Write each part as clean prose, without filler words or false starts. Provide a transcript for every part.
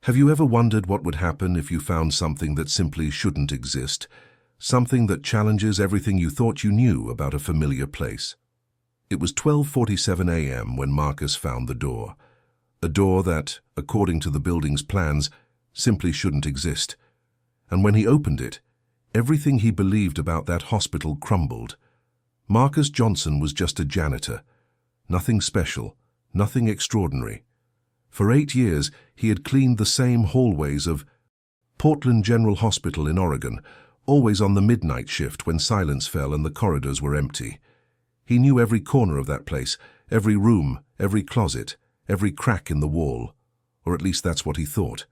Have you ever wondered what would happen if you found something that simply shouldn't exist? Something that challenges everything you thought you knew about a familiar place? It was 12:47 a.m. when Marcus found the door. A door that, according to the building's plans, simply shouldn't exist. And when he opened it, everything he believed about that hospital crumbled. Marcus Johnson was just a janitor. Nothing special, nothing extraordinary. For 8 years, he had cleaned the same hallways of Portland General Hospital in Oregon, always on the midnight shift when silence fell and the corridors were empty. He knew every corner of that place, every room, every closet, every crack in the wall. Or at least that's what he thought.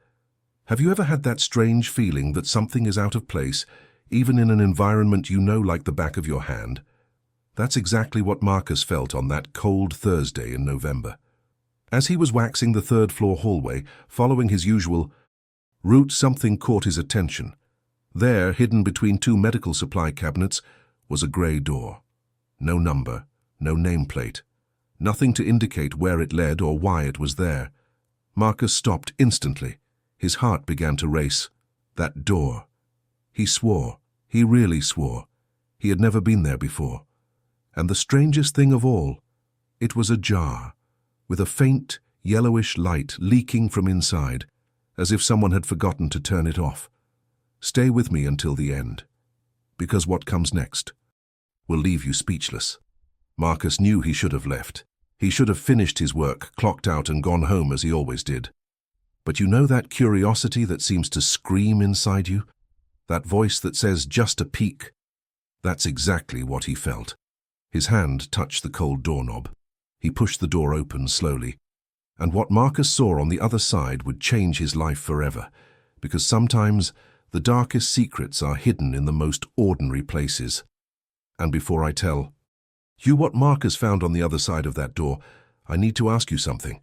Have you ever had that strange feeling that something is out of place, even in an environment you know like the back of your hand? That's exactly what Marcus felt on that cold Thursday in November. As he was waxing the third-floor hallway, following his usual route, something caught his attention. There, hidden between two medical supply cabinets, was a grey door. No number, no nameplate, nothing to indicate where it led or why it was there. Marcus stopped instantly. His heart began to race. That door. He swore, he really swore. He had never been there before. And the strangest thing of all, it was ajar, with a faint, yellowish light leaking from inside, as if someone had forgotten to turn it off. Stay with me until the end, because what comes next will leave you speechless. Marcus knew he should have left. He should have finished his work, clocked out and gone home as he always did. But you know that curiosity that seems to scream inside you? That voice that says, just a peek? That's exactly what he felt. His hand touched the cold doorknob. He pushed the door open slowly. And what Marcus saw on the other side would change his life forever, because sometimes the darkest secrets are hidden in the most ordinary places. And before I tell you what Marcus found on the other side of that door, I need to ask you something.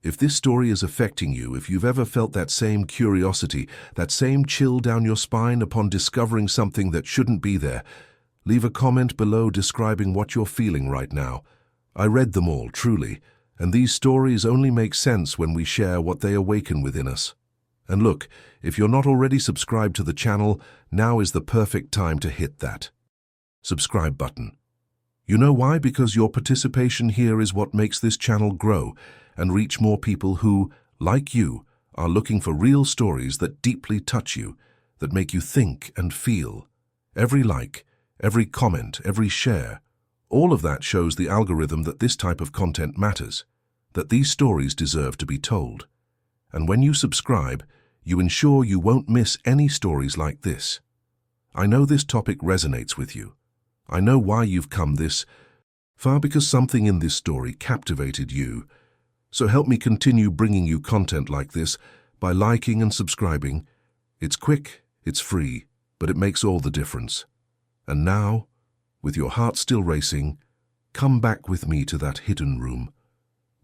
If this story is affecting you, if you've ever felt that same curiosity, that same chill down your spine upon discovering something that shouldn't be there, leave a comment below describing what you're feeling right now. I read them all, truly, and these stories only make sense when we share what they awaken within us. And look, if you're not already subscribed to the channel, now is the perfect time to hit that subscribe button. You know why? Because your participation here is what makes this channel grow and reach more people who, like you, are looking for real stories that deeply touch you, that make you think and feel. Every like, every comment, every share, all of that shows the algorithm that this type of content matters, that these stories deserve to be told. And when you subscribe, you ensure you won't miss any stories like this. I know this topic resonates with you. I know why you've come this far, because something in this story captivated you. So help me continue bringing you content like this by liking and subscribing. It's quick, it's free, but it makes all the difference. And now, with your heart still racing, come back with me to that hidden room.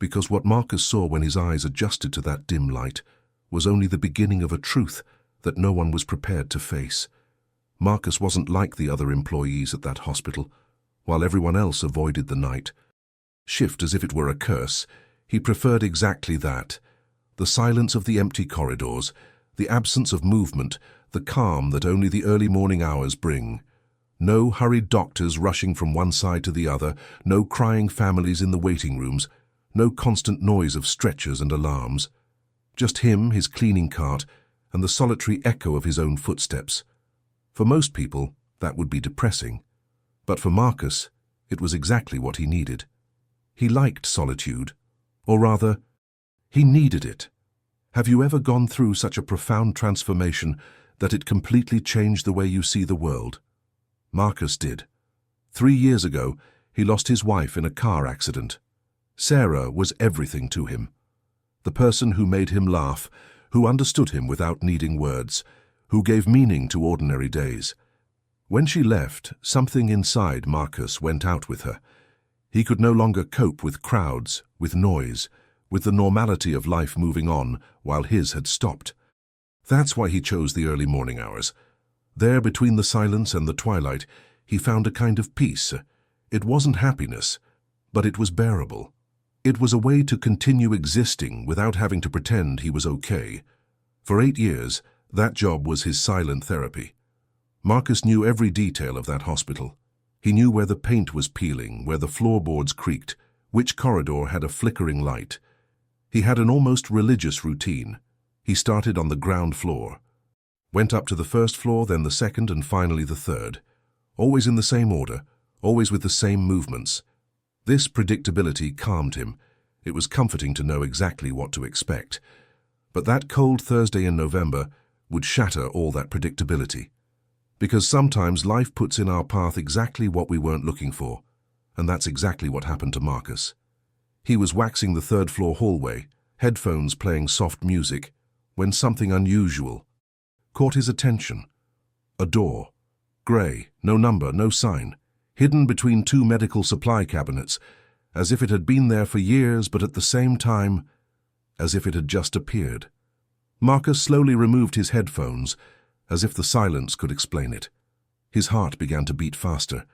Because what Marcus saw when his eyes adjusted to that dim light was only the beginning of a truth that no one was prepared to face. Marcus wasn't like the other employees at that hospital. While everyone else avoided the night shift as if it were a curse, he preferred exactly that. The silence of the empty corridors, the absence of movement, the calm that only the early morning hours bring. No hurried doctors rushing from one side to the other, no crying families in the waiting rooms, no constant noise of stretchers and alarms. Just him, his cleaning cart, and the solitary echo of his own footsteps. For most people, that would be depressing. But for Marcus, it was exactly what he needed. He liked solitude, or rather, he needed it. Have you ever gone through such a profound transformation that it completely changed the way you see the world? Marcus did. 3 years ago, he lost his wife in a car accident. Sarah was everything to him. The person who made him laugh, who understood him without needing words, who gave meaning to ordinary days. When she left, something inside Marcus went out with her. He could no longer cope with crowds, with noise, with the normality of life moving on while his had stopped. That's why he chose the early morning hours. There, between the silence and the twilight, he found a kind of peace. It wasn't happiness, but it was bearable. It was a way to continue existing without having to pretend he was okay. For 8 years, that job was his silent therapy. Marcus knew every detail of that hospital. He knew where the paint was peeling, where the floorboards creaked, which corridor had a flickering light. He had an almost religious routine. He started on the ground floor, went up to the first floor, then the second, and finally the third. Always in the same order, always with the same movements. This predictability calmed him. It was comforting to know exactly what to expect. But that cold Thursday in November would shatter all that predictability. Because sometimes life puts in our path exactly what we weren't looking for. And that's exactly what happened to Marcus. He was waxing the third-floor hallway, headphones playing soft music, when something unusual caught his attention. A door. Grey, no number, no sign, hidden between 2 medical supply cabinets, as if it had been there for years, but at the same time, as if it had just appeared. Marcus slowly removed his headphones, as if the silence could explain it. His heart began to beat faster.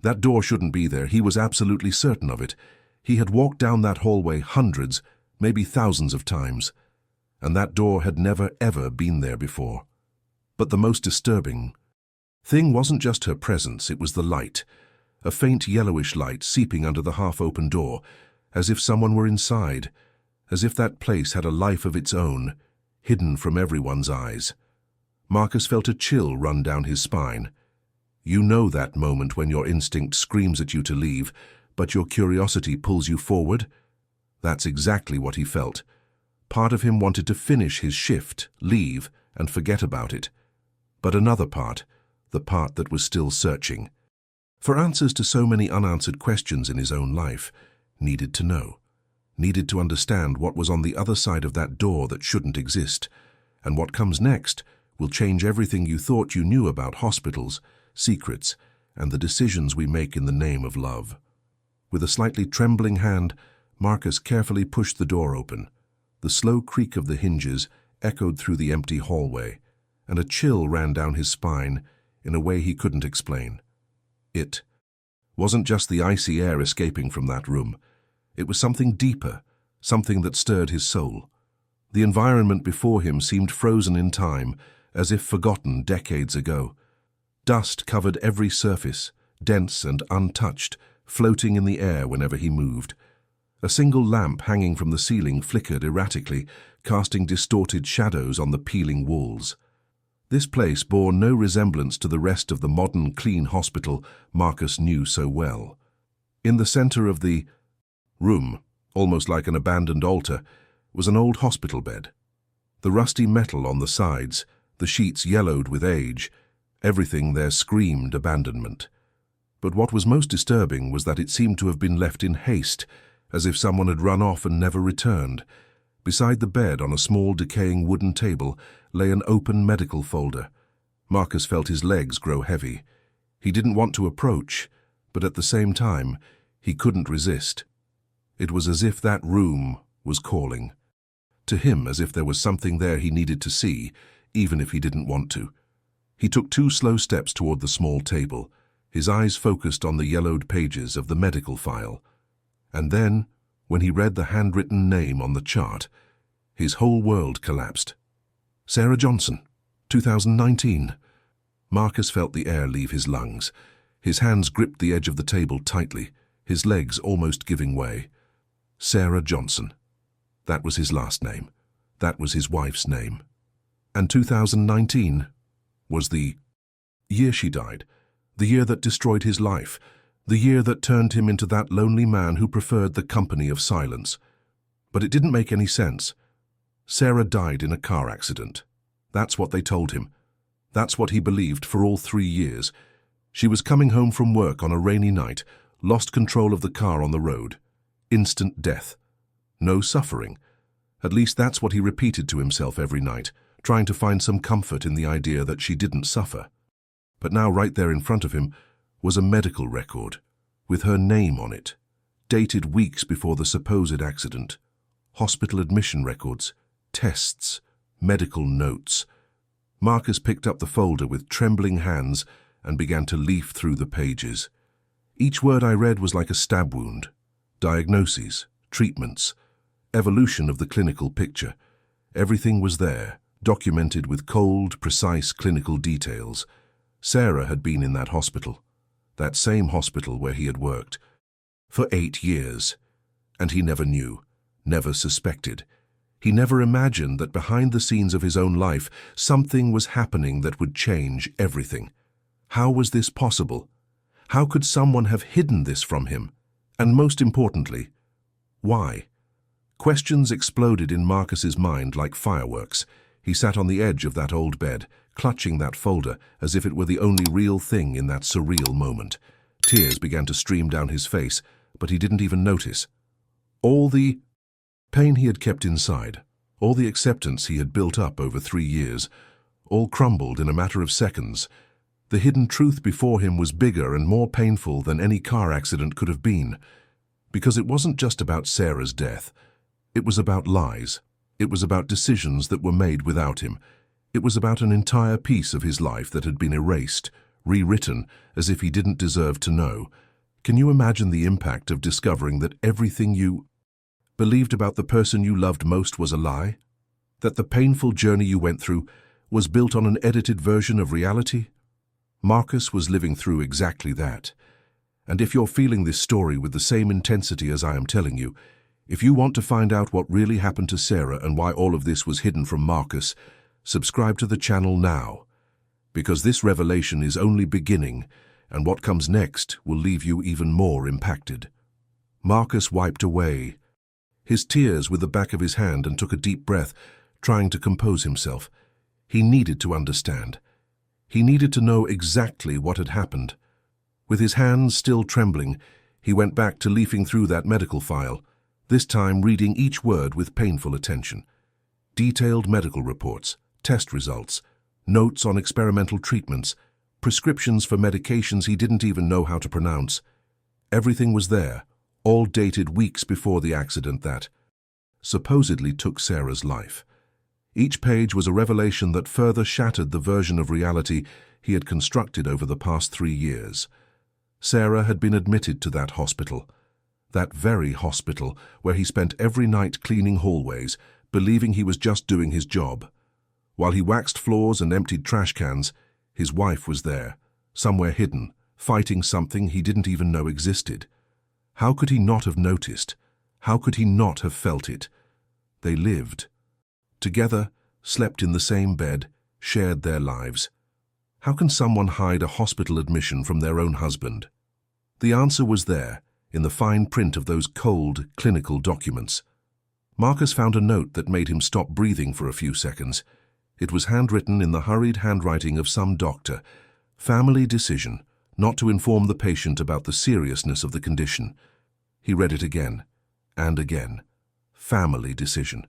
That door shouldn't be there. He was absolutely certain of it. He had walked down that hallway hundreds, maybe thousands of times, and that door had never ever been there before. But the most disturbing thing wasn't just her presence, it was the light. A faint yellowish light seeping under the half-open door, as if someone were inside, as if that place had a life of its own, hidden from everyone's eyes. Marcus felt a chill run down his spine. You know that moment when your instinct screams at you to leave, but your curiosity pulls you forward? That's exactly what he felt. Part of him wanted to finish his shift, leave, and forget about it. But another part, the part that was still searching for answers to so many unanswered questions in his own life, needed to know, needed to understand what was on the other side of that door that shouldn't exist. And what comes next will change everything you thought you knew about hospitals, secrets, and the decisions we make in the name of love. With a slightly trembling hand, Marcus carefully pushed the door open. The slow creak of the hinges echoed through the empty hallway, and a chill ran down his spine in a way he couldn't explain. It wasn't just the icy air escaping from that room. It was something deeper, something that stirred his soul. The environment before him seemed frozen in time, as if forgotten decades ago. Dust covered every surface, dense and untouched, floating in the air whenever he moved. A single lamp hanging from the ceiling flickered erratically, casting distorted shadows on the peeling walls. This place bore no resemblance to the rest of the modern, clean hospital Marcus knew so well. In the center of the room, almost like an abandoned altar, was an old hospital bed. The rusty metal on the sides, the sheets yellowed with age, everything there screamed abandonment. But what was most disturbing was that it seemed to have been left in haste, as if someone had run off and never returned. Beside the bed, on a small, decaying wooden table, lay an open medical folder. Marcus felt his legs grow heavy. He didn't want to approach, but at the same time, he couldn't resist. It was as if that room was calling. To him, as if there was something there he needed to see, even if he didn't want to. He took 2 slow steps toward the small table, his eyes focused on the yellowed pages of the medical file. And then, when he read the handwritten name on the chart, his whole world collapsed. Sarah Johnson, 2019. Marcus felt the air leave his lungs. His hands gripped the edge of the table tightly, his legs almost giving way. Sarah Johnson. That was his last name. That was his wife's name. And 2019 was the year she died, the year that destroyed his life, the year that turned him into that lonely man who preferred the company of silence. But it didn't make any sense. Sarah died in a car accident. That's what they told him. That's what he believed for all 3 years. She was coming home from work on a rainy night, lost control of the car on the road. Instant death. No suffering. At least that's what he repeated to himself every night, trying to find some comfort in the idea that she didn't suffer. But now right there in front of him was a medical record, with her name on it, dated weeks before the supposed accident. Hospital admission records, tests, medical notes. Marcus picked up the folder with trembling hands and began to leaf through the pages. Each word I read was like a stab wound. Diagnoses, treatments, evolution of the clinical picture. Everything was there, documented with cold, precise clinical details. Sarah had been in that hospital, that same hospital where he had worked, for 8 years. And he never knew, never suspected. He never imagined that behind the scenes of his own life, something was happening that would change everything. How was this possible? How could someone have hidden this from him? And most importantly, why? Questions exploded in Marcus's mind like fireworks. He sat on the edge of that old bed, clutching that folder as if it were the only real thing in that surreal moment. Tears began to stream down his face, but he didn't even notice. All the pain he had kept inside, all the acceptance he had built up over 3 years, all crumbled in a matter of seconds. The hidden truth before him was bigger and more painful than any car accident could have been. Because it wasn't just about Sarah's death. It was about lies. It was about decisions that were made without him. It was about an entire piece of his life that had been erased, rewritten, as if he didn't deserve to know. Can you imagine the impact of discovering that everything you believed about the person you loved most was a lie? That the painful journey you went through was built on an edited version of reality? Marcus was living through exactly that. And if you're feeling this story with the same intensity as I am telling you, if you want to find out what really happened to Sarah and why all of this was hidden from Marcus, subscribe to the channel now. Because this revelation is only beginning, and what comes next will leave you even more impacted. Marcus wiped away his tears with the back of his hand and took a deep breath, trying to compose himself. He needed to understand. He needed to know exactly what had happened. With his hands still trembling, he went back to leafing through that medical file, this time reading each word with painful attention. Detailed medical reports, test results, notes on experimental treatments, prescriptions for medications he didn't even know how to pronounce. Everything was there, all dated weeks before the accident that supposedly took Sarah's life. Each page was a revelation that further shattered the version of reality he had constructed over the past 3 years. Sarah had been admitted to that hospital, that very hospital where he spent every night cleaning hallways, believing he was just doing his job. While he waxed floors and emptied trash cans, his wife was there, somewhere hidden, fighting something he didn't even know existed. How could he not have noticed? How could he not have felt it? They lived together, slept in the same bed, shared their lives. How can someone hide a hospital admission from their own husband? The answer was there, in the fine print of those cold, clinical documents. Marcus found a note that made him stop breathing for a few seconds. It was handwritten in the hurried handwriting of some doctor. Family decision, not to inform the patient about the seriousness of the condition. He read it again, and again. Family decision.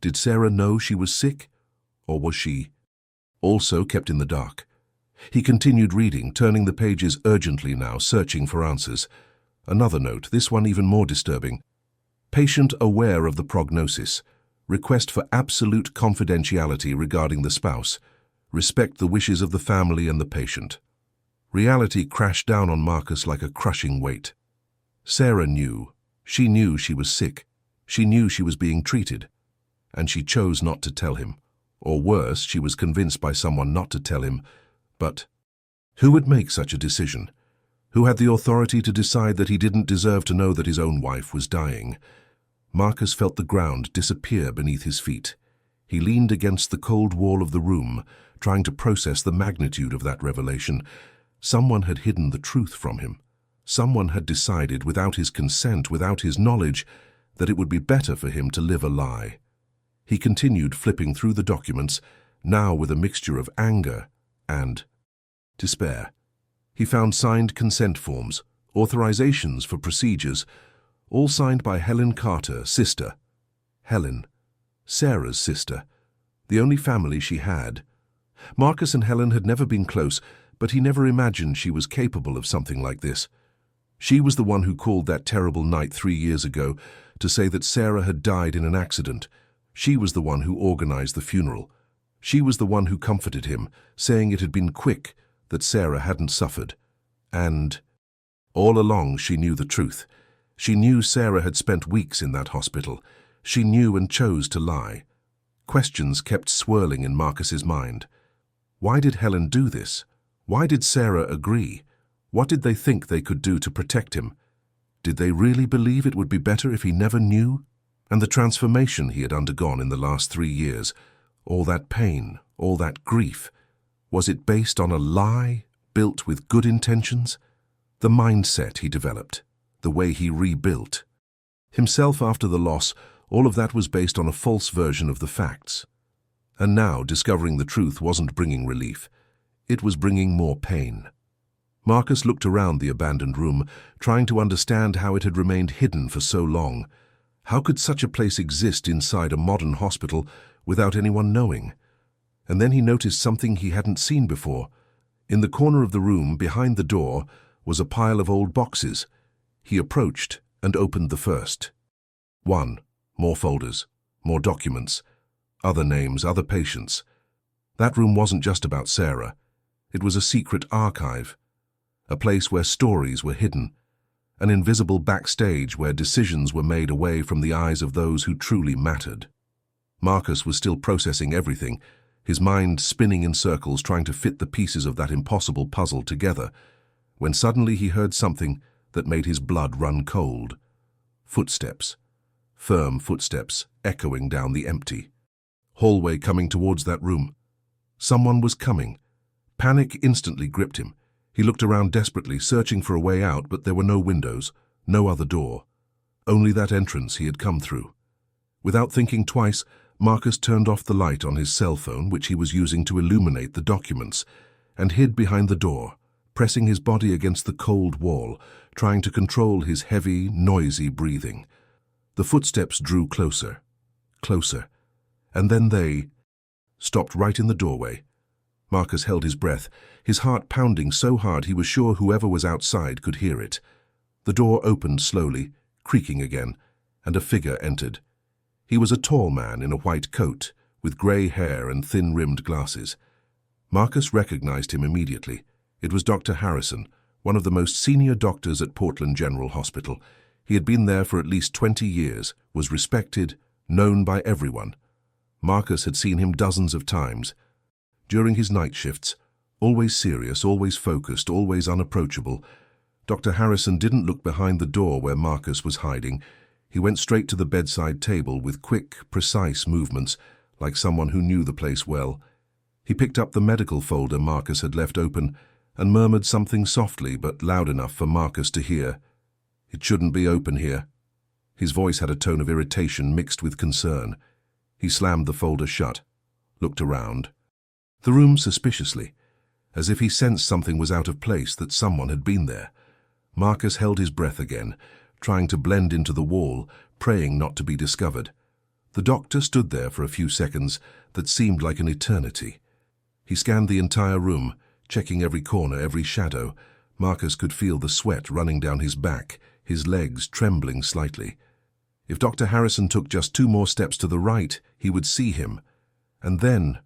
Did Sarah know she was sick, or was she also kept in the dark? He continued reading, turning the pages urgently now, searching for answers. Another note, this one even more disturbing. Patient aware of the prognosis. Request for absolute confidentiality regarding the spouse. Respect the wishes of the family and the patient. Reality crashed down on Marcus like a crushing weight. Sarah knew. She knew she was sick. She knew she was being treated. And she chose not to tell him. Or worse, she was convinced by someone not to tell him. But who would make such a decision? Who had the authority to decide that he didn't deserve to know that his own wife was dying? Marcus felt the ground disappear beneath his feet. He leaned against the cold wall of the room, trying to process the magnitude of that revelation. Someone had hidden the truth from him. Someone had decided, without his consent, without his knowledge, that it would be better for him to live a lie. He continued flipping through the documents, now with a mixture of anger and despair. He found signed consent forms, authorizations for procedures, all signed by Helen Carter, sister. Helen, Sarah's sister, the only family she had. Marcus and Helen had never been close, but he never imagined she was capable of something like this. She was the one who called that terrible night 3 years ago to say that Sarah had died in an accident. She was the one who organized the funeral. She was the one who comforted him, saying it had been quick, that Sarah hadn't suffered. And all along she knew the truth. She knew Sarah had spent weeks in that hospital. She knew and chose to lie. Questions kept swirling in Marcus's mind. Why did Helen do this? Why did Sarah agree? What did they think they could do to protect him? Did they really believe it would be better if he never knew? And the transformation he had undergone in the last 3 years, all that pain, all that grief, was it based on a lie built with good intentions? The mindset he developed, the way he rebuilt himself after the loss, all of that was based on a false version of the facts. And now, discovering the truth wasn't bringing relief. It was bringing more pain. Marcus looked around the abandoned room, trying to understand how it had remained hidden for so long. How could such a place exist inside a modern hospital without anyone knowing? And then he noticed something he hadn't seen before. In the corner of the room, behind the door, was a pile of old boxes. He approached and opened the first. 1. More folders, more documents, other names, other patients. That room wasn't just about Sarah. It was a secret archive, a place where stories were hidden, an invisible backstage where decisions were made away from the eyes of those who truly mattered. Marcus was still processing everything, his mind spinning in circles trying to fit the pieces of that impossible puzzle together, when suddenly he heard something that made his blood run cold. Footsteps. Firm footsteps echoing down the empty hallway coming towards that room. Someone was coming. Panic instantly gripped him. He looked around desperately, searching for a way out, but there were no windows, no other door. Only that entrance he had come through. Without thinking twice, Marcus turned off the light on his cell phone, which he was using to illuminate the documents, and hid behind the door, pressing his body against the cold wall, trying to control his heavy, noisy breathing. The footsteps drew closer, closer, and then they stopped right in the doorway. Marcus held his breath, his heart pounding so hard he was sure whoever was outside could hear it. The door opened slowly, creaking again, and a figure entered. He was a tall man in a white coat, with grey hair and thin-rimmed glasses. Marcus recognized him immediately. It was Dr. Harrison, one of the most senior doctors at Portland General Hospital. He had been there for at least 20 years, was respected, known by everyone. Marcus had seen him dozens of times. During his night shifts, always serious, always focused, always unapproachable, Dr. Harrison didn't look behind the door where Marcus was hiding. He went straight to the bedside table with quick, precise movements, like someone who knew the place well. He picked up the medical folder Marcus had left open and murmured something softly but loud enough for Marcus to hear. "It shouldn't be open here." His voice had a tone of irritation mixed with concern. He slammed the folder shut, looked around. The room suspiciously, as if he sensed something was out of place, that someone had been there. Marcus held his breath again, trying to blend into the wall, praying not to be discovered. The doctor stood there for a few seconds that seemed like an eternity. He scanned the entire room, checking every corner, every shadow. Marcus could feel the sweat running down his back, his legs trembling slightly. If Dr. Harrison took just 2 more steps to the right, he would see him. And then,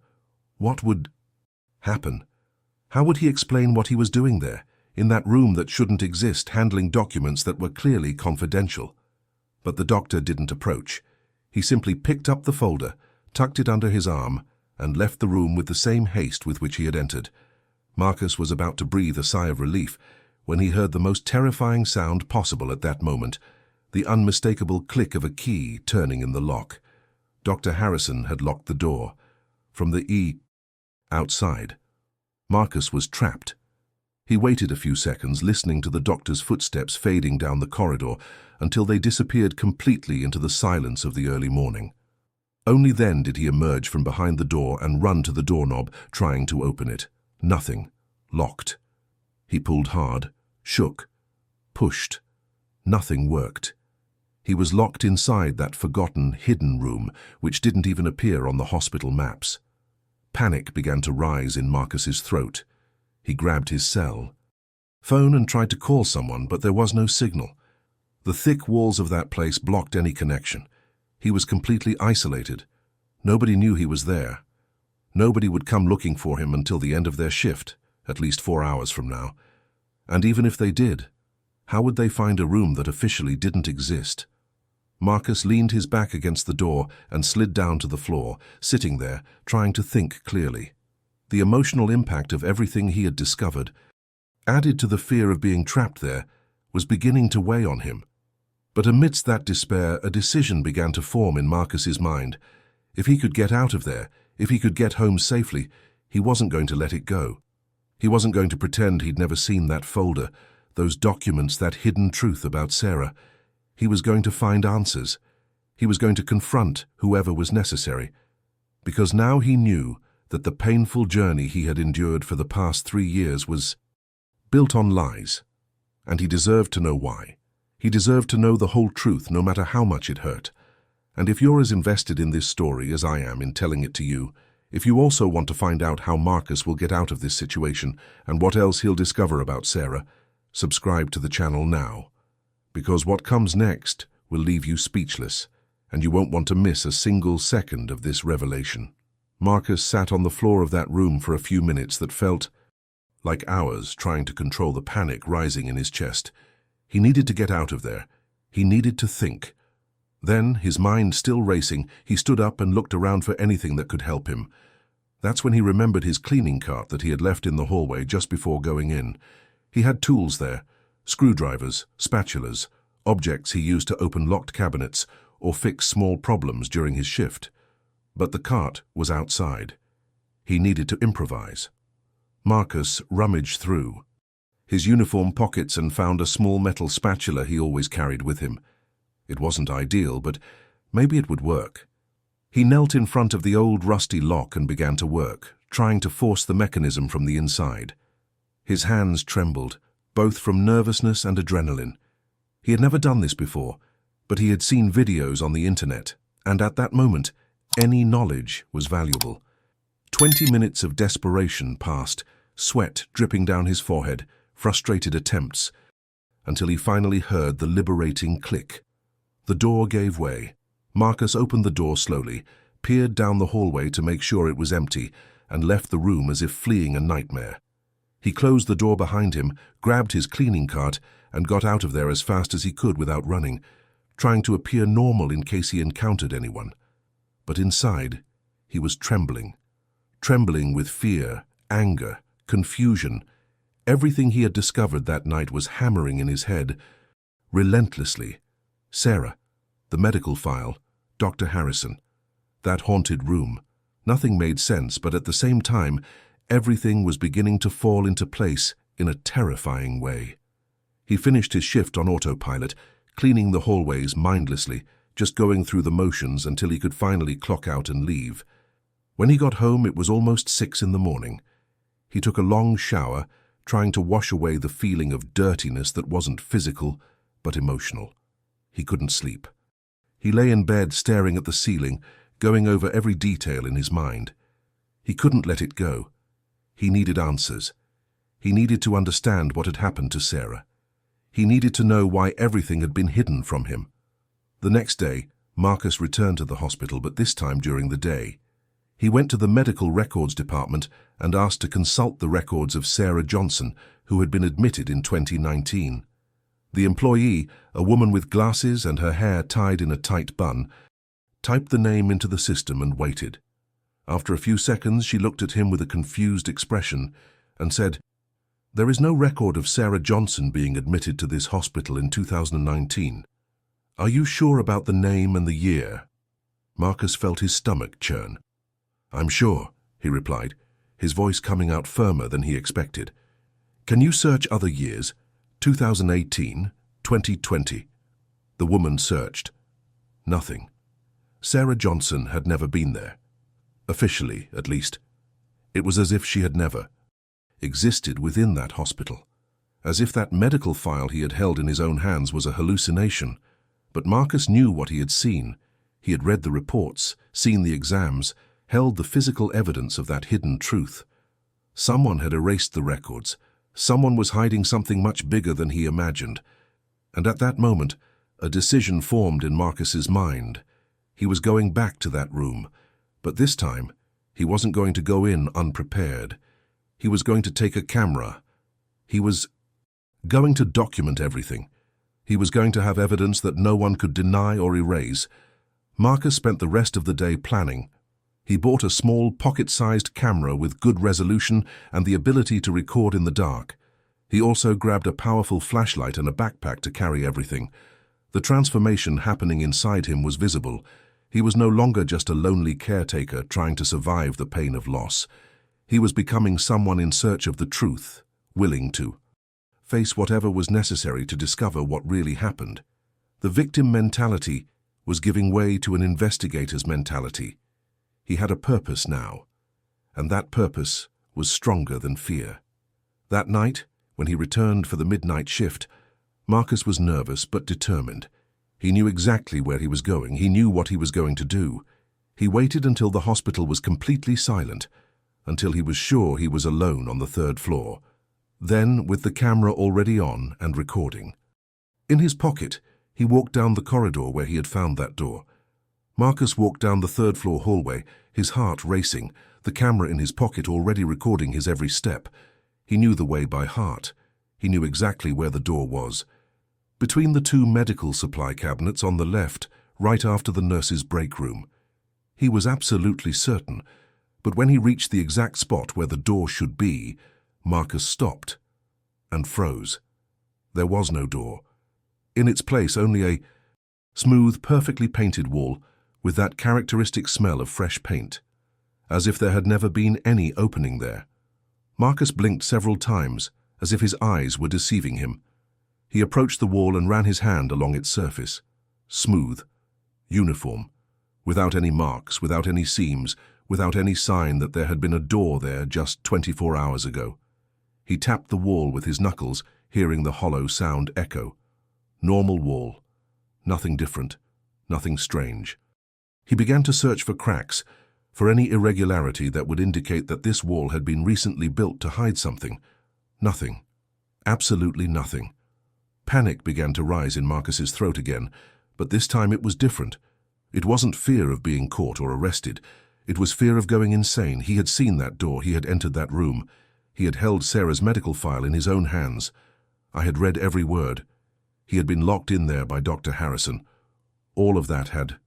what would happen? How would he explain what he was doing there, in that room that shouldn't exist, handling documents that were clearly confidential? But the doctor didn't approach. He simply picked up the folder, tucked it under his arm, and left the room with the same haste with which he had entered. Marcus was about to breathe a sigh of relief when he heard the most terrifying sound possible at that moment, the unmistakable click of a key turning in the lock. Dr. Harrison had locked the door. From the outside, Marcus was trapped. He waited a few seconds, listening to the doctor's footsteps fading down the corridor until they disappeared completely into the silence of the early morning. Only then did he emerge from behind the door and run to the doorknob, trying to open it. Nothing. Locked. He pulled hard, shook, pushed. Nothing worked. He was locked inside that forgotten, hidden room, which didn't even appear on the hospital maps. Panic began to rise in Marcus's throat. He grabbed his cell phone and tried to call someone, but there was no signal. The thick walls of that place blocked any connection. He was completely isolated. Nobody knew he was there. Nobody would come looking for him until the end of their shift, at least 4 hours from now. And even if they did, how would they find a room that officially didn't exist? Marcus leaned his back against the door and slid down to the floor, sitting there, trying to think clearly. The emotional impact of everything he had discovered, added to the fear of being trapped there, was beginning to weigh on him. But amidst that despair, a decision began to form in Marcus's mind. If he could get out of there, if he could get home safely, he wasn't going to let it go. He wasn't going to pretend he'd never seen that folder, those documents, that hidden truth about Sarah. He was going to find answers. He was going to confront whoever was necessary. Because now he knew that the painful journey he had endured for the past 3 years was built on lies. And he deserved to know why. He deserved to know the whole truth, no matter how much it hurt. And if you're as invested in this story as I am in telling it to you, if you also want to find out how Marcus will get out of this situation and what else he'll discover about Sarah, subscribe to the channel now. Because what comes next will leave you speechless, and you won't want to miss a single second of this revelation. Marcus sat on the floor of that room for a few minutes that felt like hours, trying to control the panic rising in his chest. He needed to get out of there. He needed to think. Then, his mind still racing, he stood up and looked around for anything that could help him. That's when he remembered his cleaning cart that he had left in the hallway just before going in. He had tools there, screwdrivers, spatulas, objects he used to open locked cabinets or fix small problems during his shift. But the cart was outside. He needed to improvise. Marcus rummaged through his uniform pockets and found a small metal spatula he always carried with him. It wasn't ideal, but maybe it would work. He knelt in front of the old rusty lock and began to work, trying to force the mechanism from the inside. His hands trembled, both from nervousness and adrenaline. He had never done this before, but he had seen videos on the internet, and at that moment, any knowledge was valuable. 20 minutes of desperation passed, sweat dripping down his forehead, frustrated attempts, until he finally heard the liberating click. The door gave way. Marcus opened the door slowly, peered down the hallway to make sure it was empty, and left the room as if fleeing a nightmare. He closed the door behind him, grabbed his cleaning cart, and got out of there as fast as he could without running, trying to appear normal in case he encountered anyone. But inside, he was trembling with fear, anger, confusion. Everything he had discovered that night was hammering in his head, relentlessly. Sarah, the medical file, Dr. Harrison, that haunted room. Nothing made sense, but at the same time, everything was beginning to fall into place in a terrifying way. He finished his shift on autopilot, cleaning the hallways mindlessly, just going through the motions until he could finally clock out and leave. When he got home, it was almost 6 in the morning. He took a long shower, trying to wash away the feeling of dirtiness that wasn't physical, but emotional. He couldn't sleep. He lay in bed staring at the ceiling, going over every detail in his mind. He couldn't let it go. He needed answers. He needed to understand what had happened to Sarah. He needed to know why everything had been hidden from him. The next day, Marcus returned to the hospital, but this time during the day. He went to the medical records department and asked to consult the records of Sarah Johnson, who had been admitted in 2019. The employee, a woman with glasses and her hair tied in a tight bun, typed the name into the system and waited. After a few seconds, she looked at him with a confused expression and said, "There is no record of Sarah Johnson being admitted to this hospital in 2019. Are you sure about the name and the year?" Marcus felt his stomach churn. "I'm sure," he replied, his voice coming out firmer than he expected. "Can you search other years? 2018, 2020. The woman searched. Nothing. Sarah Johnson had never been there. Officially, at least. It was as if she had never existed within that hospital. As if that medical file he had held in his own hands was a hallucination. But Marcus knew what he had seen. He had read the reports, seen the exams, held the physical evidence of that hidden truth. Someone had erased the records. Someone was hiding something much bigger than he imagined. And at that moment, a decision formed in Marcus's mind. He was going back to that room, but this time, he wasn't going to go in unprepared. He was going to take a camera. He was going to document everything. He was going to have evidence that no one could deny or erase. Marcus spent the rest of the day planning. He bought a small, pocket-sized camera with good resolution and the ability to record in the dark. He also grabbed a powerful flashlight and a backpack to carry everything. The transformation happening inside him was visible. He was no longer just a lonely caretaker trying to survive the pain of loss. He was becoming someone in search of the truth, willing to face whatever was necessary to discover what really happened. The victim mentality was giving way to an investigator's mentality. He had a purpose now, and that purpose was stronger than fear. That night, when he returned for the midnight shift, Marcus was nervous but determined. He knew exactly where he was going. He knew what he was going to do. He waited until the hospital was completely silent, until he was sure he was alone on the third floor. Then, with the camera already on and recording. In his pocket, he walked down the corridor where he had found that door. Marcus walked down the third-floor hallway, his heart racing, the camera in his pocket already recording his every step. He knew the way by heart. He knew exactly where the door was. Between the two medical supply cabinets on the left, right after the nurse's break room. He was absolutely certain, but when he reached the exact spot where the door should be, Marcus stopped and froze. There was no door. In its place, only a smooth, perfectly painted wall with that characteristic smell of fresh paint, as if there had never been any opening there. Marcus blinked several times, as if his eyes were deceiving him. He approached the wall and ran his hand along its surface. Smooth, uniform, without any marks, without any seams, without any sign that there had been a door there just 24 hours ago. He tapped the wall with his knuckles, hearing the hollow sound echo. Normal wall. Nothing different, nothing strange. He began to search for cracks, for any irregularity that would indicate that this wall had been recently built to hide something. Nothing. Absolutely nothing. Panic began to rise in Marcus's throat again, but this time it was different. It wasn't fear of being caught or arrested. It was fear of going insane. He had seen that door. He had entered that room. He had held Sarah's medical file in his own hands. I had read every word. He had been locked in there by Dr. Harrison. All of that had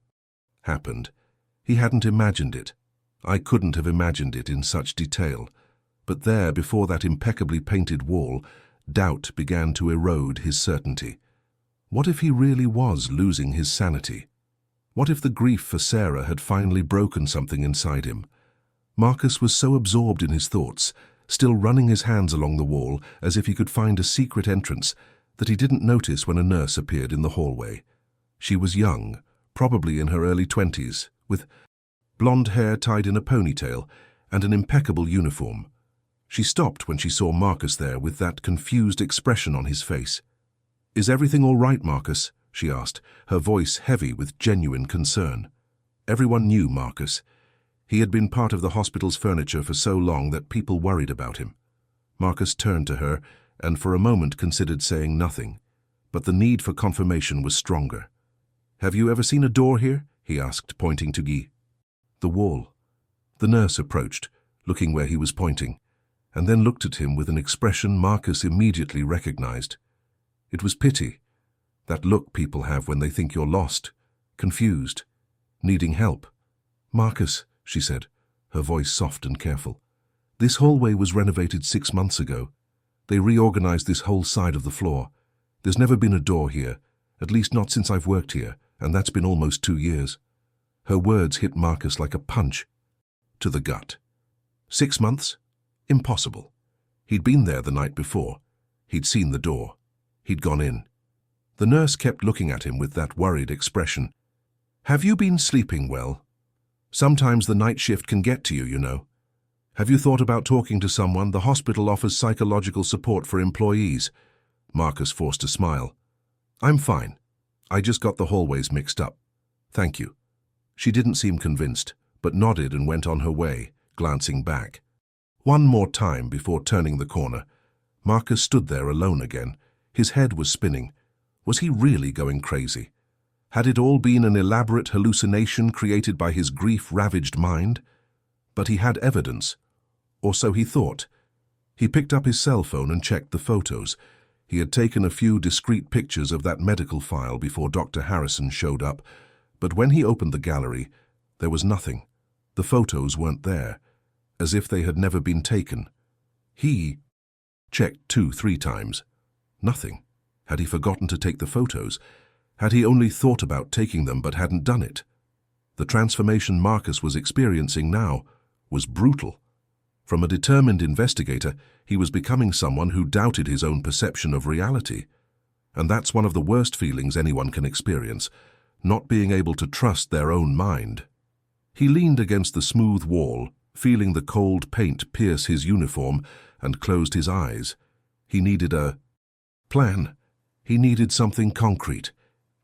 happened. He hadn't imagined it. I couldn't have imagined it in such detail. But there, before that impeccably painted wall, doubt began to erode his certainty. What if he really was losing his sanity? What if the grief for Sarah had finally broken something inside him? Marcus was so absorbed in his thoughts, still running his hands along the wall as if he could find a secret entrance, that he didn't notice when a nurse appeared in the hallway. She was young, probably in her early 20s, with blonde hair tied in a ponytail and an impeccable uniform. She stopped when she saw Marcus there with that confused expression on his face. "Is everything all right, Marcus?" she asked, her voice heavy with genuine concern. Everyone knew Marcus. He had been part of the hospital's furniture for so long that people worried about him. Marcus turned to her and for a moment considered saying nothing, but the need for confirmation was stronger. "Have you ever seen a door here?" he asked, pointing to Guy. "The wall." The nurse approached, looking where he was pointing, and then looked at him with an expression Marcus immediately recognized. It was pity, that look people have when they think you're lost, confused, needing help. "Marcus," she said, her voice soft and careful. "This hallway was renovated 6 months ago. They reorganized this whole side of the floor. There's never been a door here, at least not since I've worked here, and that's been almost 2 years. Her words hit Marcus like a punch to the gut. 6 months? Impossible. He'd been there the night before. He'd seen the door. He'd gone in. The nurse kept looking at him with that worried expression. "Have you been sleeping well? Sometimes the night shift can get to you, you know. Have you thought about talking to someone? The hospital offers psychological support for employees." Marcus forced a smile. "I'm fine. I just got the hallways mixed up. Thank you." She didn't seem convinced, but nodded and went on her way, glancing back. One more time before turning the corner. Marcus stood there alone again. His head was spinning. Was he really going crazy? Had it all been an elaborate hallucination created by his grief-ravaged mind? But he had evidence, or so he thought. He picked up his cell phone and checked the photos. He had taken a few discreet pictures of that medical file before Dr. Harrison showed up, but when he opened the gallery, there was nothing. The photos weren't there, as if they had never been taken. He checked 2-3 times. Nothing. Had he forgotten to take the photos? Had he only thought about taking them but hadn't done it? The transformation Marcus was experiencing now was brutal. From a determined investigator, he was becoming someone who doubted his own perception of reality. And that's one of the worst feelings anyone can experience, not being able to trust their own mind. He leaned against the smooth wall, feeling the cold paint pierce his uniform, and closed his eyes. He needed a plan. He needed something concrete.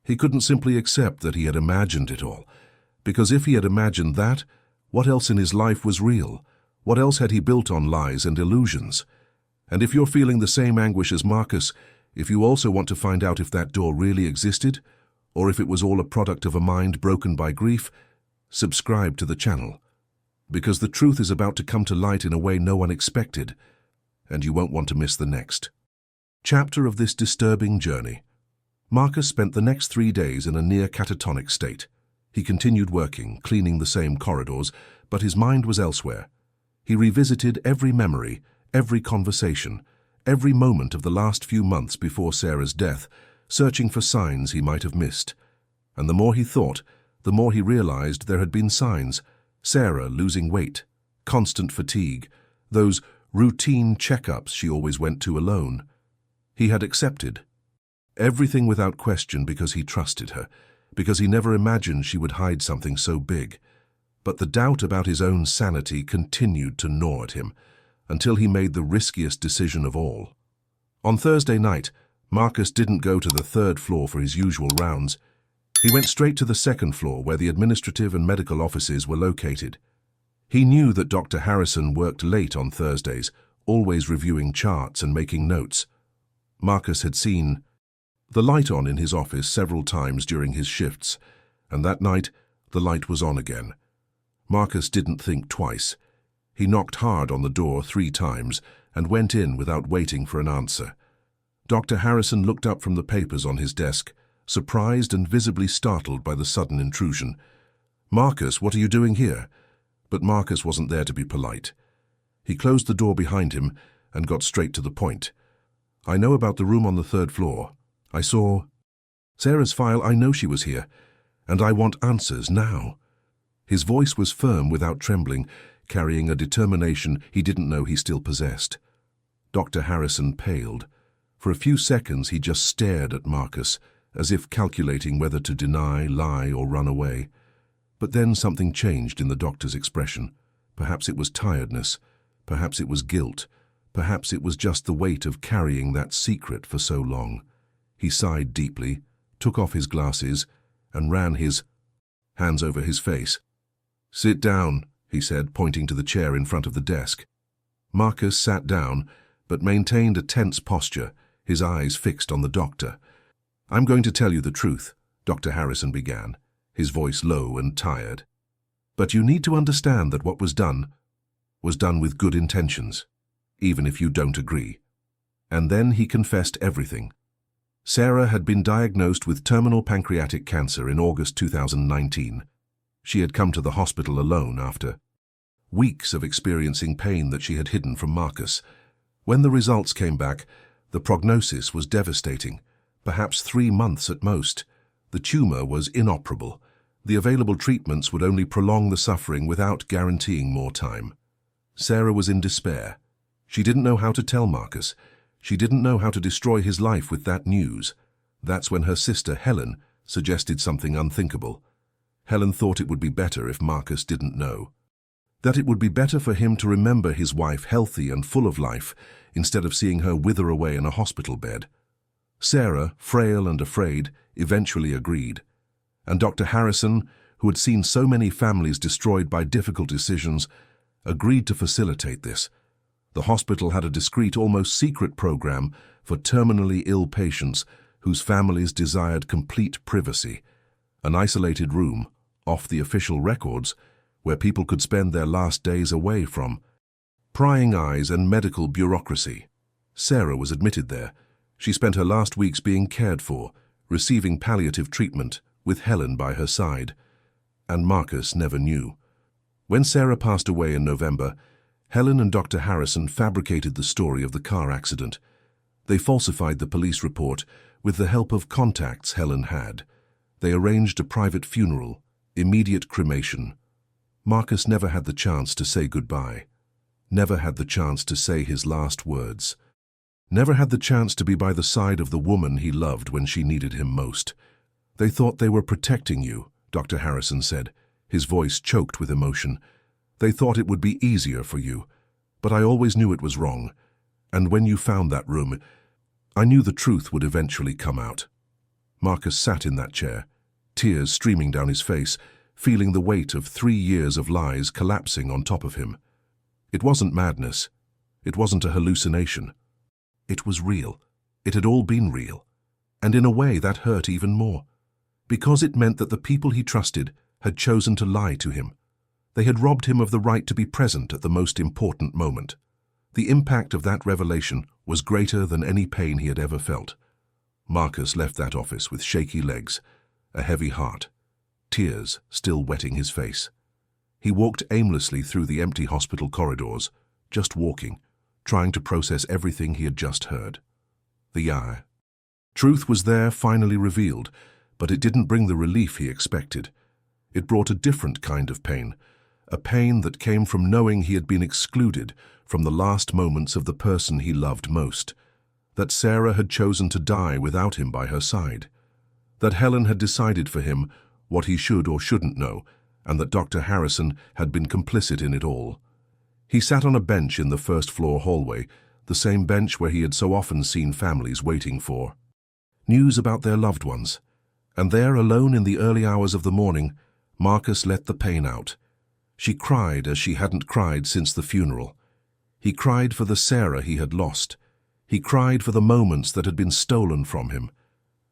He couldn't simply accept that he had imagined it all, because if he had imagined that, what else in his life was real? What else had he built on lies and illusions? And if you're feeling the same anguish as Marcus, if you also want to find out if that door really existed, or if it was all a product of a mind broken by grief, subscribe to the channel, because the truth is about to come to light in a way no one expected, and you won't want to miss the next chapter of this disturbing journey. Marcus spent the next 3 days in a near catatonic state. He continued working, cleaning the same corridors, but his mind was elsewhere. He revisited every memory, every conversation, every moment of the last few months before Sarah's death, searching for signs he might have missed. And the more he thought, the more he realized there had been signs. Sarah losing weight, constant fatigue, those routine checkups she always went to alone. He had accepted everything without question because he trusted her, because he never imagined she would hide something so big. But the doubt about his own sanity continued to gnaw at him, until he made the riskiest decision of all. On Thursday night, Marcus didn't go to the 3rd floor for his usual rounds. He went straight to the 2nd floor where the administrative and medical offices were located. He knew that Dr. Harrison worked late on Thursdays, always reviewing charts and making notes. Marcus had seen the light on in his office several times during his shifts, and that night the light was on again. Marcus didn't think twice. He knocked hard on the door 3 times and went in without waiting for an answer. Dr. Harrison looked up from the papers on his desk, surprised and visibly startled by the sudden intrusion. "Marcus, what are you doing here?" But Marcus wasn't there to be polite. He closed the door behind him and got straight to the point. "I know about the room on the 3rd floor. I saw Sarah's file. I know she was here, and I want answers now." His voice was firm without trembling, carrying a determination he didn't know he still possessed. Dr. Harrison paled. For a few seconds he just stared at Marcus, as if calculating whether to deny, lie, or run away. But then something changed in the doctor's expression. Perhaps it was tiredness, perhaps it was guilt, perhaps it was just the weight of carrying that secret for so long. He sighed deeply, took off his glasses, and ran his hands over his face. "Sit down," he said, pointing to the chair in front of the desk. Marcus sat down, but maintained a tense posture, his eyes fixed on the doctor. "I'm going to tell you the truth," Dr. Harrison began, his voice low and tired. "But you need to understand that what was done with good intentions, even if you don't agree." And then he confessed everything. Sarah had been diagnosed with terminal pancreatic cancer in August 2019. She had come to the hospital alone after weeks of experiencing pain that she had hidden from Marcus. When the results came back, the prognosis was devastating, perhaps 3 months at most. The tumor was inoperable. The available treatments would only prolong the suffering without guaranteeing more time. Sarah was in despair. She didn't know how to tell Marcus. She didn't know how to destroy his life with that news. That's when her sister, Helen, suggested something unthinkable. Helen thought it would be better if Marcus didn't know. That it would be better for him to remember his wife healthy and full of life, instead of seeing her wither away in a hospital bed. Sarah, frail and afraid, eventually agreed. And Dr. Harrison, who had seen so many families destroyed by difficult decisions, agreed to facilitate this. The hospital had a discreet, almost secret program for terminally ill patients whose families desired complete privacy. An isolated room, off the official records, where people could spend their last days away from prying eyes and medical bureaucracy. Sarah was admitted there. She spent her last weeks being cared for, receiving palliative treatment, with Helen by her side. And Marcus never knew. When Sarah passed away in November, Helen and Dr. Harrison fabricated the story of the car accident. They falsified the police report with the help of contacts Helen had. They arranged a private funeral, immediate cremation. Marcus never had the chance to say goodbye. Never had the chance to say his last words. Never had the chance to be by the side of the woman he loved when she needed him most. They thought they were protecting you, Dr. Harrison said, his voice choked with emotion. They thought it would be easier for you, but I always knew it was wrong. And when you found that room, I knew the truth would eventually come out. Marcus sat in that chair, tears streaming down his face, feeling the weight of 3 years of lies collapsing on top of him. It wasn't madness. It wasn't a hallucination. It was real. It had all been real. And in a way that hurt even more. Because it meant that the people he trusted had chosen to lie to him. They had robbed him of the right to be present at the most important moment. The impact of that revelation was greater than any pain he had ever felt. Marcus left that office with shaky legs, a heavy heart, tears still wetting his face. He walked aimlessly through the empty hospital corridors, just walking, trying to process everything he had just heard. The truth was there, finally revealed, but it didn't bring the relief he expected. It brought a different kind of pain, a pain that came from knowing he had been excluded from the last moments of the person he loved most, that Sarah had chosen to die without him by her side, that Helen had decided for him what he should or shouldn't know, and that Dr. Harrison had been complicit in it all. He sat on a bench in the first-floor hallway, the same bench where he had so often seen families waiting for news about their loved ones. And there, alone in the early hours of the morning, Marcus let the pain out. She cried as she hadn't cried since the funeral. He cried for the Sarah he had lost. He cried for the moments that had been stolen from him.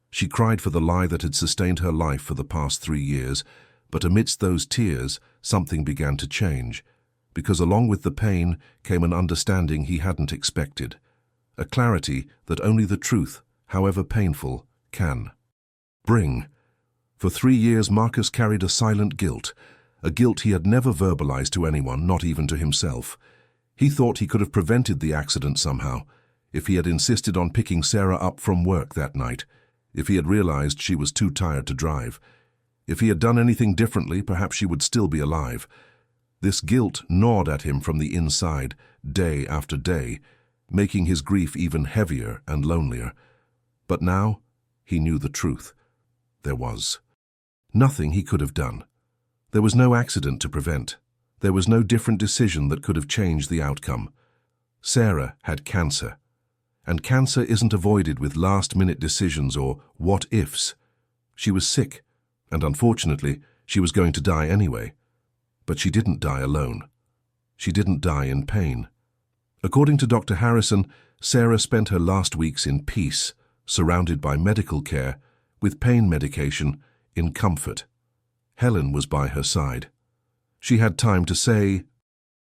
She cried for the lie that had sustained her life for the past 3 years, but amidst those tears, something began to change, because along with the pain came an understanding he hadn't expected, a clarity that only the truth, however painful, can bring. For 3 years Marcus carried a silent guilt, a guilt he had never verbalized to anyone, not even to himself. He thought he could have prevented the accident somehow, if he had insisted on picking Sarah up from work that night, if he had realized she was too tired to drive. If he had done anything differently, perhaps she would still be alive. This guilt gnawed at him from the inside, day after day, making his grief even heavier and lonelier. But now he knew the truth. There was nothing he could have done. There was no accident to prevent. There was no different decision that could have changed the outcome. Sarah had cancer. And cancer isn't avoided with last-minute decisions or what-ifs. She was sick, and unfortunately, she was going to die anyway. But she didn't die alone. She didn't die in pain. According to Dr. Harrison, Sarah spent her last weeks in peace, surrounded by medical care, with pain medication, in comfort. Helen was by her side. She had time to say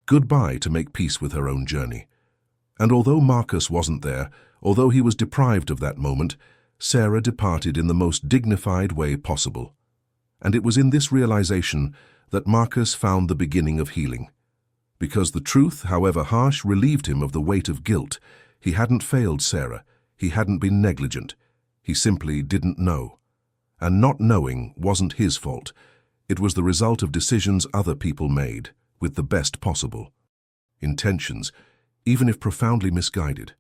goodbye to make peace with her own journey. And although Marcus wasn't there, although he was deprived of that moment, Sarah departed in the most dignified way possible. And it was in this realization that Marcus found the beginning of healing. Because the truth, however harsh, relieved him of the weight of guilt. He hadn't failed Sarah. He hadn't been negligent. He simply didn't know. And not knowing wasn't his fault. It was the result of decisions other people made, with the best possible intentions, even if profoundly misguided.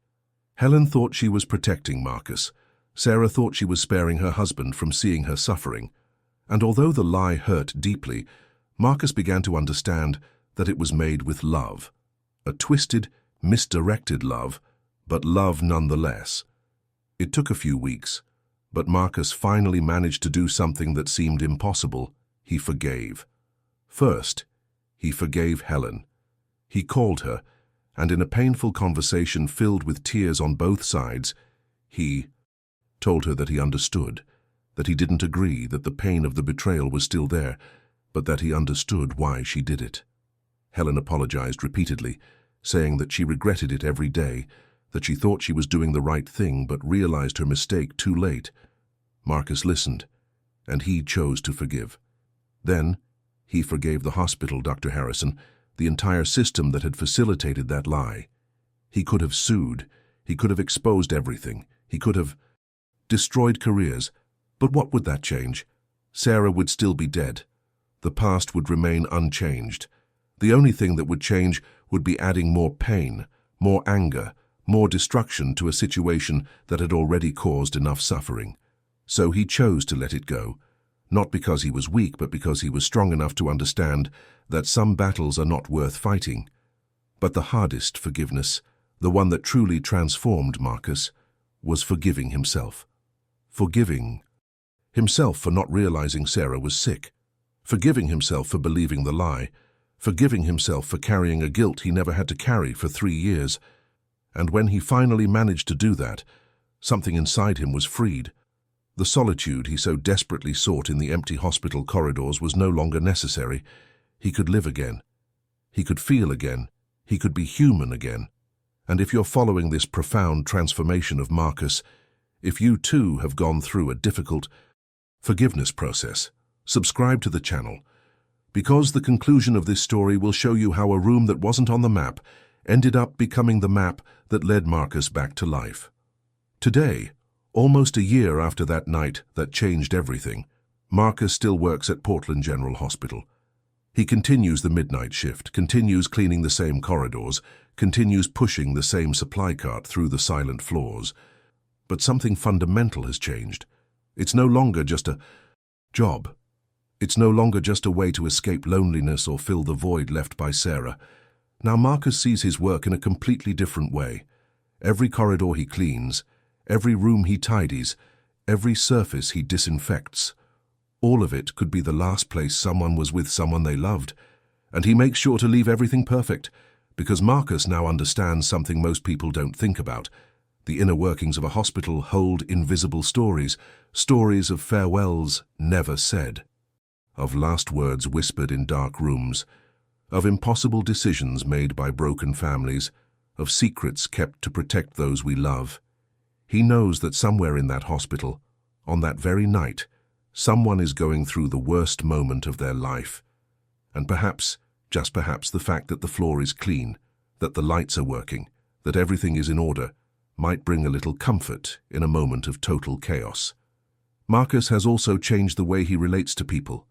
Helen thought she was protecting Marcus. Sarah thought she was sparing her husband from seeing her suffering. And although the lie hurt deeply, Marcus began to understand that it was made with love. A twisted, misdirected love, but love nonetheless. It took a few weeks, but Marcus finally managed to do something that seemed impossible. He forgave. First, he forgave Helen. He called her, and in a painful conversation filled with tears on both sides, he told her that he understood, that he didn't agree, that the pain of the betrayal was still there, but that he understood why she did it. Helen apologized repeatedly, saying that she regretted it every day, that she thought she was doing the right thing but realized her mistake too late. Marcus listened, and he chose to forgive. Then, he forgave the hospital, Dr. Harrison, the entire system that had facilitated that lie. He could have sued. He could have exposed everything. He could have destroyed careers. But what would that change? Sarah would still be dead. The past would remain unchanged. The only thing that would change would be adding more pain, more anger, more destruction to a situation that had already caused enough suffering. So he chose to let it go, not because he was weak, but because he was strong enough to understand that some battles are not worth fighting. But the hardest forgiveness, the one that truly transformed Marcus, was forgiving himself. Forgiving himself for not realizing Sarah was sick. Forgiving himself for believing the lie. Forgiving himself for carrying a guilt he never had to carry for 3 years. And when he finally managed to do that, something inside him was freed. The solitude he so desperately sought in the empty hospital corridors was no longer necessary. He could live again. He could feel again. He could be human again. And if you're following this profound transformation of Marcus, if you too have gone through a difficult forgiveness process, subscribe to the channel, because the conclusion of this story will show you how a room that wasn't on the map ended up becoming the map that led Marcus back to life. Today, almost a year after that night that changed everything, Marcus still works at Portland General Hospital. He continues the midnight shift, continues cleaning the same corridors, continues pushing the same supply cart through the silent floors. But something fundamental has changed. It's no longer just a job. It's no longer just a way to escape loneliness or fill the void left by Sarah. Now Marcus sees his work in a completely different way. Every corridor he cleans, every room he tidies, every surface he disinfects, all of it could be the last place someone was with someone they loved. And he makes sure to leave everything perfect, because Marcus now understands something most people don't think about. The inner workings of a hospital hold invisible stories, stories of farewells never said, of last words whispered in dark rooms, of impossible decisions made by broken families, of secrets kept to protect those we love. He knows that somewhere in that hospital, on that very night, someone is going through the worst moment of their life. And perhaps, just perhaps, the fact that the floor is clean, that the lights are working, that everything is in order, might bring a little comfort in a moment of total chaos. Marcus has also changed the way he relates to people.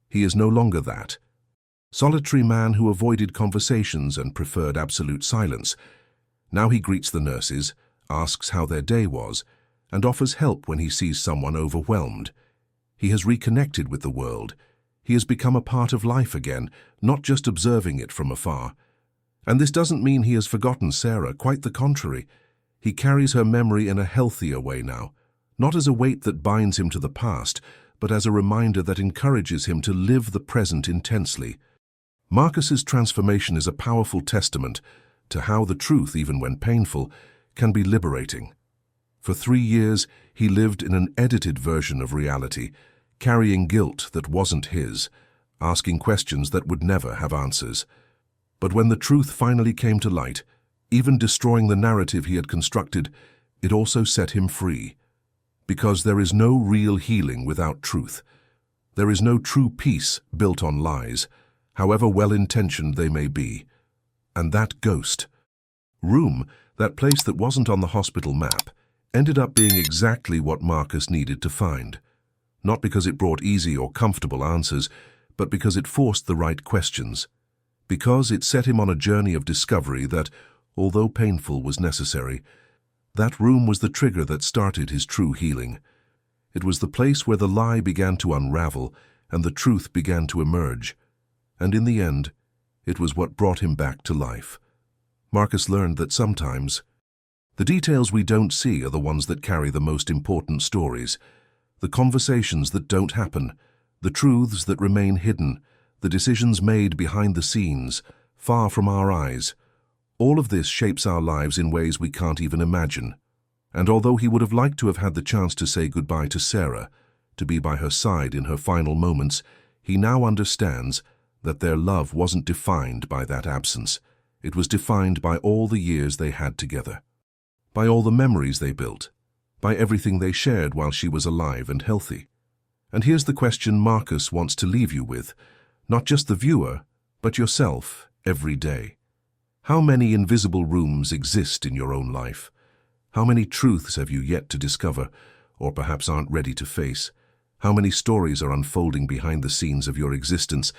He is no longer that solitary man who avoided conversations and preferred absolute silence. Now he greets the nurses, asks how their day was, and offers help when he sees someone overwhelmed. He has reconnected with the world. He has become a part of life again, not just observing it from afar. And this doesn't mean he has forgotten Sarah, quite the contrary. He carries her memory in a healthier way now, not as a weight that binds him to the past, but as a reminder that encourages him to live the present intensely. Marcus's transformation is a powerful testament to how the truth, even when painful, can be liberating. For 3 years, he lived in an edited version of reality, carrying guilt that wasn't his, asking questions that would never have answers. But when the truth finally came to light, even destroying the narrative he had constructed, it also set him free. Because there is no real healing without truth. There is no true peace built on lies, however well-intentioned they may be. And that ghost room, that place that wasn't on the hospital map, ended up being exactly what Marcus needed to find. Not because it brought easy or comfortable answers, but because it forced the right questions. Because it set him on a journey of discovery that, although painful, was necessary. That room was the trigger that started his true healing. It was the place where the lie began to unravel and the truth began to emerge. And in the end, it was what brought him back to life. Marcus learned that sometimes the details we don't see are the ones that carry the most important stories, the conversations that don't happen, the truths that remain hidden, the decisions made behind the scenes, far from our eyes. All of this shapes our lives in ways we can't even imagine. And although he would have liked to have had the chance to say goodbye to Sarah, to be by her side in her final moments, he now understands that their love wasn't defined by that absence. It was defined by all the years they had together. by all the memories they built, by everything they shared while she was alive and healthy. And here's the question Marcus wants to leave you with, not just the viewer, but yourself every day. How many invisible rooms exist in your own life? How many truths have you yet to discover, or perhaps aren't ready to face? How many stories are unfolding behind the scenes of your existence,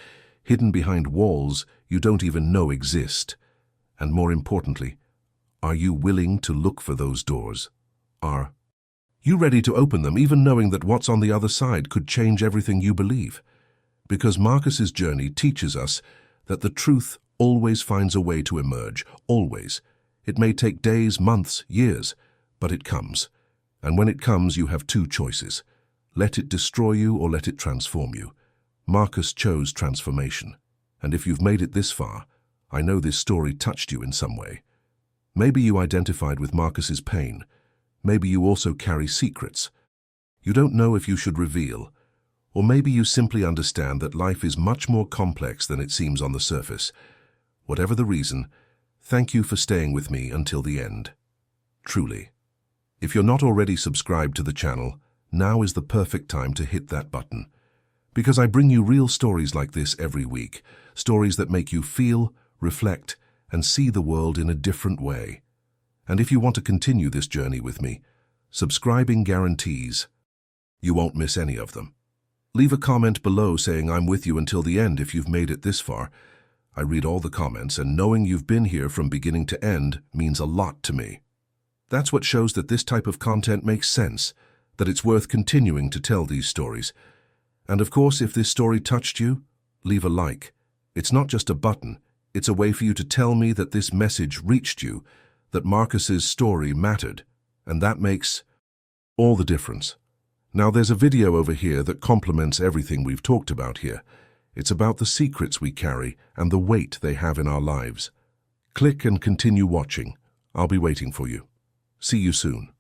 hidden behind walls you don't even know exist? And more importantly, are you willing to look for those doors? Are you ready to open them, even knowing that what's on the other side could change everything you believe? Because Marcus's journey teaches us that the truth always finds a way to emerge, always. It may take days, months, years, but it comes. And when it comes, you have two choices. Let it destroy you or let it transform you. Marcus chose transformation. And if you've made it this far, I know this story touched you in some way. Maybe you identified with Marcus's pain. Maybe you also carry secrets you don't know if you should reveal. Or maybe you simply understand that life is much more complex than it seems on the surface. Whatever the reason, thank you for staying with me until the end. Truly. If you're not already subscribed to the channel, now is the perfect time to hit that button. Because I bring you real stories like this every week, stories that make you feel, reflect, and see the world in a different way. And if you want to continue this journey with me, subscribing guarantees you won't miss any of them. Leave a comment below saying I'm with you until the end if you've made it this far. I read all the comments, and knowing you've been here from beginning to end means a lot to me. That's what shows that this type of content makes sense, that it's worth continuing to tell these stories. And of course, if this story touched you, leave a like. It's not just a button, it's a way for you to tell me that this message reached you, that Marcus's story mattered, and that makes all the difference. Now there's a video over here that complements everything we've talked about here. It's about the secrets we carry and the weight they have in our lives. Click and continue watching. I'll be waiting for you. See you soon.